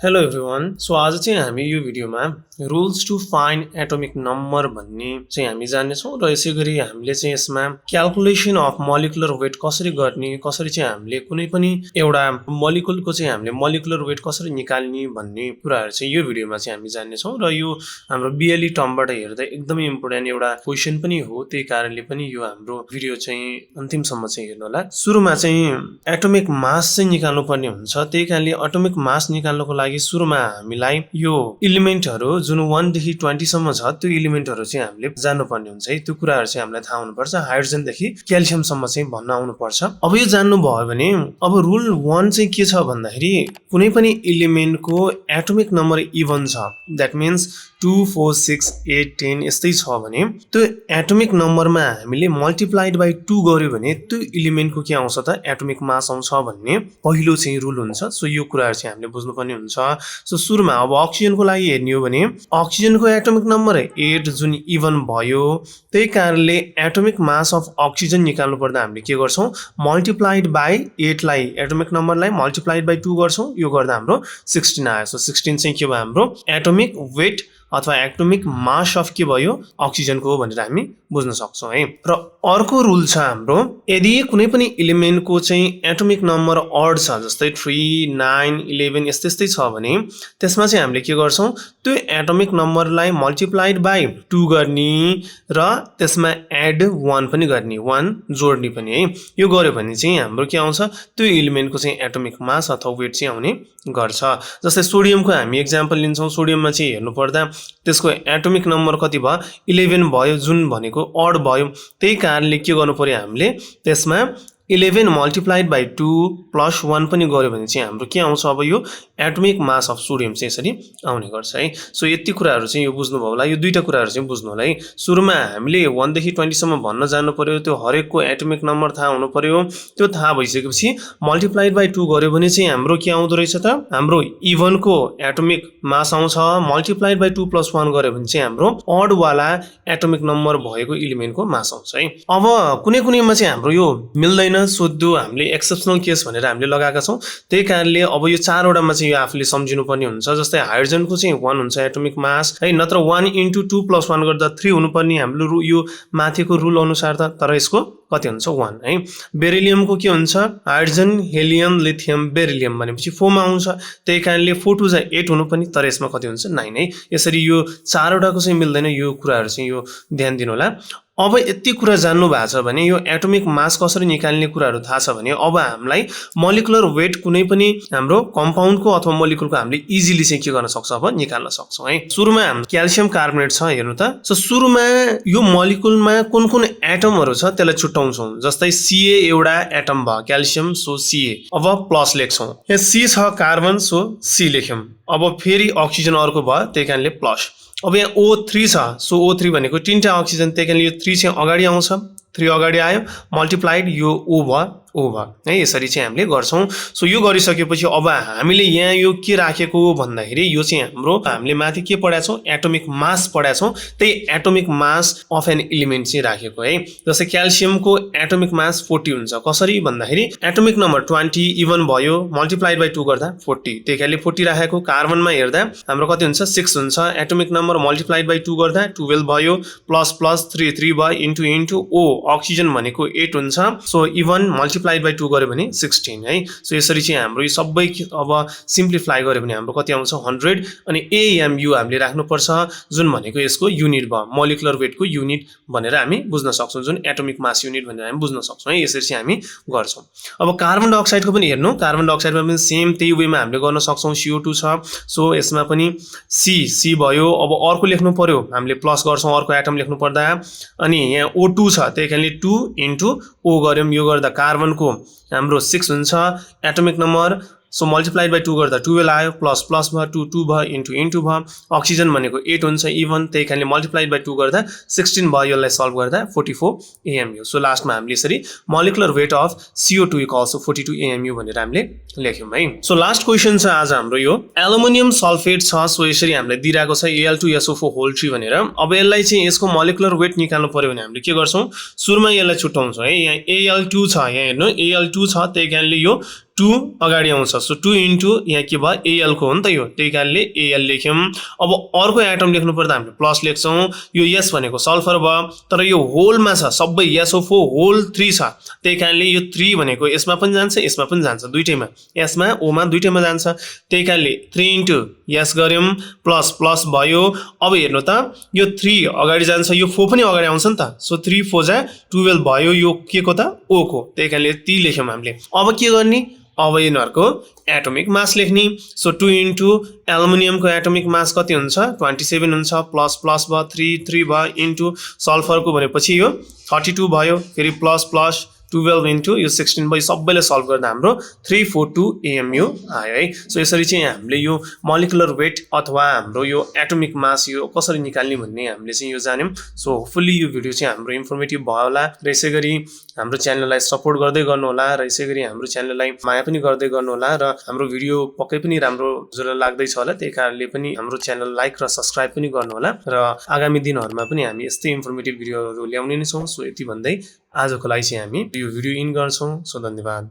Hello everyone so आज चाहिँ हामी यो भिडियोमा rules to find atomic number भन्ने चाहिँ हामी जान्नेछौँ र यसै गरी हामीले चाहिँ यसमा क्याल्कुलेसन अफ मोलिकुलर वेट कसरी गर्ने कसरी चाहिँ हामीले कुनै पनि एउटा मोलिकुलको चाहिँ हामीले मोलिकुलर वेट कसरी निकाल्ने भन्ने कुराहरू चाहिँ यो भिडियोमा चाहिँ हामी जान्नेछौँ र यो हाम्रो बिएलई टर्मबाट हेर्दा एकदमै इम्पोर्टेन्ट एउटा क्वेसन पनि हो त्यही कारणले पनि यो हाम्रो भिडियो चाहिँ अन्तिमसम्म चाहिँ हेर्नु होला। सुरुमा चाहिँ एटोमिक मास चाहिँ निकाल्नु पर्ने हुन्छ त्यही कारणले एटोमिक मास निकाल्नको लागि सुरुमा हामीलाई यो इलिमेन्टहरु जुन 1 देखि 20 सम्म छ त्यो इलिमेन्टहरु चाहिँ हामीले जान्नुपर्ने हुन्छ है। त्यो कुराहरु चाहिँ हामीलाई थाहा हुनुपर्छ। हाइड्रोजन देखि क्याल्सियम सम्म चाहिँ भन्न आउनुपर्छ। अब यो जान्नु भयो भने अब रुल 1 चाहिँ के छ भन्दाखेरि कुनै पनि इलिमेन्टको एटोमिक नम्बर इभन छ दैट मिन्स 2 4 6 8 10 यस्तै छ भने त्यो एटोमिक नम्बरमा हामीले मल्टिप्लाइड बाइ 2 गर्यो भने त्यो इलिमेन्टको के आउँछ त एटोमिक मास आउँछ भन्ने पहिलो चाहिँ रुल हुन्छ। सो यो कुराहरु चाहिँ हामीले बुझ्नुपर्ने हुन्छ। सो सुरुमा अब अक्सिजनको लागि हेर्ने हो भने अक्सिजनको एटोमिक नम्बर 8 जुन इभन भयो त्यही कारणले एटोमिक मास अफ अक्सिजन निकाल्नु पर्दा हामीले के गर्छौं मल्टिप्लाइड बाइ 8 लाई एटोमिक नम्बरलाई मल्टिप्लाइड बाइ 2 गर्छौं। यो गर्दा हाम्रो 16 आयो। सो 16 चाहिँ के भयो हाम्रो एटोमिक वेट अथवा एटोमिक मास अफ के भयो अक्सिजनको भनेर हामी बुझ्न सक्छौं है। र अर्को रुल छ हाम्रो यदि कुनै पनि एलिमेन्टको चाहिँ एटोमिक नम्बर ऑड छ जस्तै 3 9 11 यस्तै छ भने त्यसमा चाहिँ हामीले के गर्छौं त्यो एटोमिक नम्बरलाई मल्टिप्लाइड बाइ 2 गर्ने र त्यसमा एड 1 पनि गर्ने 1 जोड्ने पनि है। यो गर्यो भने चाहिँ हाम्रो के आउँछ त्यो एलिमेन्टको चाहिँ एटोमिक मास अथवा वेट चाहिँ आउने गर्छ। जस्तै सोडियमको हामी एक्जाम्पल लिन्छौं। सोडियममा चाहिँ हेर्नु पर्दा त्यसको एटोमिक नम्बर कति भयो 11 भयो जुन भनेको ऑड भयो त्यही कारणले के गर्नु पर्यो हामीले त्यसमा 11 मल्टिप्लाइड बाइ 2 प्लस 1 पनि गर्यो भने चाहिँ हाम्रो के आउँछ अब यो एटोमिक मास अफ सोडियम चाहिँ यसरी आउने गर्छ है। सो यति कुराहरु चाहिँ यो बुझ्नु भयो होला। यो दुईटा कुराहरु चाहिँ बुझ्नु होला है। सुरुमा हामीले 1 देखि 20 सम्म भन्न जान्नु पर्यो त्यो हरेकको एटोमिक नम्बर थाहा हुनु पर्यो। त्यो थाहा भइसकेपछि मल्टिप्लाइड बाइ 2 गर्यो भने चाहिँ हाम्रो के आउँदो रहेछ त हाम्रो इभनको एटोमिक मास आउँछ मल्टिप्लाइड बाइ 2 प्लस 1 गर्यो भने चाहिँ हाम्रो ऑड वाला एटोमिक नम्बर भएको एलिमेन्टको मास आउँछ है। अब कुनै कुनैमा चाहिँ हाम्रो यो मिल्दैन सोध्यो हामीले एक्सेप्सनल केस भनेर हामीले लगाएका छौं त्यही कारणले अब यो चारवटामा चाहिँ यो आफूले सम्झिनु पर्ने हुन्छ। जस्तै हाइड्रोजनको चाहिँ 1 हुन्छ एटोमिक मास है नत्र 1 * 2 + 1 गर्दा 3 हुनुपर्ने हाम्रो यो माथिको रुल अनुसार त तर यसको कति हुन्छ 1 है। बेरिलियमको के हुन्छ हाइड्रोजन हेलियम लिथियम बेरिलियम भनेपछि 4 मा आउँछ त्यही कारणले 4 2 जा 8 हुनुपर्ने तर यसमा कति हुन्छ 9 है। यसरी यो चारवटाको चाहिँ मिल्दैन यो कुराहरु चाहिँ यो ध्यान दिनु होला। अब यति कुरा जान्नु भएको छ भने यो एटोमिक मास कसरी निकाल्ने कुराहरु थाहा छ भने अब हामीलाई मोलिकुलर वेट कुनै पनि हाम्रो कम्पाउन्डको अथवा मोलिकुलको हामीले इजिली चाहिँ के गर्न सक्छ अब निकाल्न सक्छौं है। सुरुमा हाम्रो क्याल्सियम कार्बोनेट छ हेर्नु त। सो सुरुमा यो मोलिकुलमा कुन कुन एटमहरु छ त्यसलाई छुट्याउँछौं। जस्तै Ca एउटा एटम भयो क्याल्सियम सो Ca अब प्लस लेख्छौं। यहाँ C छ कार्बन सो C लेख्यौं। अब फेरि अक्सिजन अर्को भयो त्यही कारणले प्लस। अब यहाँ O3 छ सो O3 भनेको तीनटा अक्सिजन त्यही कारणले यो 3 चाहिँ अगाडि आउँछ 3 अगाडि आयो मल्टिप्लाइड यो O भयो है। यसरी चाहिँ हामीले गर्छौं। सो यो गरिसकेपछि अब हामीले यहाँ यो के राखेको भन्दाखेरि यो चाहिँ हामीले माथि के पढाएको छौं एटोमिक मास पढाएको छौं त्यही atomic mass of an element चाहिँ राखेको है। जस्तै क्याल्सियमको एटोमिक मास 40 हुन्छ कसरी भन्दाखेरि एटोमिक नम्बर 20 इभन भयो मल्टिप्लाइड बाइ 2 गर्दा 40 त्यही कारणले 40 राखेको। कार्बनमा हेर्दा हाम्रो कति हुन्छ 6 हुन्छ एटोमिक नम्बर मल्टिप्लाइड बाइ 2 गर्दा 12 भयो प्लस प्लस 3 3 भयो इन्टु O अक्सिजन भनेको 8 हुन्छ सो इभन मल्टिप्लाइड बाइ 2 गर्यो भने 16 है। सो यसरी चाहिँ हाम्रो यो सबै अब सिम्प्लिफाई गर्यो भने हाम्रो कति आउँछ 100 अनि AMU हामीले राख्नु पर्छ जुन भनेको यसको युनिट भयो मोलिकुलर वेटको युनिट भनेर हामी बुझ्न सक्छौं जुन एटोमिक मास युनिट भनेर हामी बुझ्न सक्छौं है। यसरी चाहिँ हामी गर्छौं। अब कार्बन डाइअक्साइडको पनि हेर्नु कार्बन डाइअक्साइडमा पनि सेम त्यही वेमा हामीले गर्न सक्छौं। CO2 छ सो यसमा पनि C भयो। अब अर्को लेख्नु पर्यो हामीले प्लस गर्छौं अर्को एटम लेख्नु पर्दा अनि यहाँ O2 छ त्यही कारणले 2 * O गर्यौं। यो गर्दा कार्बनको हाम्रो 6 हुन्छ atomic number so multiplied by 2 गर्दा 12 आयो प्लस प्लस भयो 2 2 भयो इन्टु भयो अक्सिजन भनेको 8 हुन्छ इभन त्यही कारणले मल्टिप्लाइड बाइ 2 गर्दा 16 भयो। यसलाई सल्भ गर्दा 44 AMU। सो लास्टमा हामीले यसरी molecular weight of CO2 = 42 AMU भनेर हामीले लेख्यौं है। सो लास्ट क्वेशन छ आज हाम्रो यो एल्युमिनियम सल्फेट छ सो यसरी हामीले दिइराको छ Al2SO4 भनेर। अब यसलाई चाहिँ यसको मोलिकुलर वेट निकाल्नु पर्यो भने हामीले के गर्छौं सुरुमा यसलाई छुट्याउँछौं है। यहाँ Al2 छ यहाँ हेर्नु Al2 छ त्यही कारणले यो 2 अगाडि आउँछ। सो 2 इन्टु यहाँ के भयो एएल को हो नि त यो, त्यही कारणले एएल लेख्यौँ। अब अर्को एटम लेख्नु पर्दा हामीले प्लस लेख्छौँ। यो एस भनेको सल्फर भयो, तर यो होलमा छ, सबै SO4 होल 3 छ, त्यही कारणले यो 3 भनेको यसमा पनि जान्छ यसमा पनि जान्छ, दुईटैमा यसमा ओमा दुईटैमा जान्छ, त्यही कारणले 3 इन्टु एस गर्यौँ प्लस प्लस भयो। अब हेर्नु त यो 3 अगाडि जान्छ, यो 4 पनि अगाडि आउँछ नि त, सो 3 4 जा 12 भयो, यो के को त ओ को, त्यही कारणले ती लेख्यौँ हामीले। अब के गर्ने, अब यिनीहरूको एटोमिक मास लेख्ने। सो 2 इन्टु एल्युमिनियमको एटोमिक मास कति हुन्छ 27 हुन्छ, प्लस प्लस भयो 3 3 भयो, इन्टु सल्फरको भनेपछि यो 32 भयो, फेरि प्लस प्लस 12 इन्टु यो 16 भयो। सबैले सल्भ गर्दा हाम्रो 342 AMU आयो है। सो यसरी चाहिँ हामीले यो मोलिकुलर वेट अथवा हाम्रो यो एटोमिक मास यो कसरी निकाल्ने भन्ने हामीले चाहिँ यो जान्यौँ। सो होपफुल्ली यो भिडियो चाहिँ हाम्रो इन्फर्मेटिभ भयो होला र यसै गरी हाम्रो च्यानललाई सपोर्ट गर्दै गर्नु होला र यसै गरी हाम्रो च्यानललाई माया पनि गर्दै गर्नु होला र हाम्रो भिडियो पक्कै पनि राम्रो हजुरलाई लाग्दैछ होला, त्यही कारणले पनि हाम्रो च्यानल लाइक र सब्स्क्राइब पनि गर्नु होला र आगामी दिनहरुमा पनि हामी यस्तै इन्फर्मेटिभ भिडियोहरु ल्याउने नै छौं। सो यति भन्दै आजको लागि चाहिँ हामी यो भिडियो इन गर्छौं। सो धन्यवाद।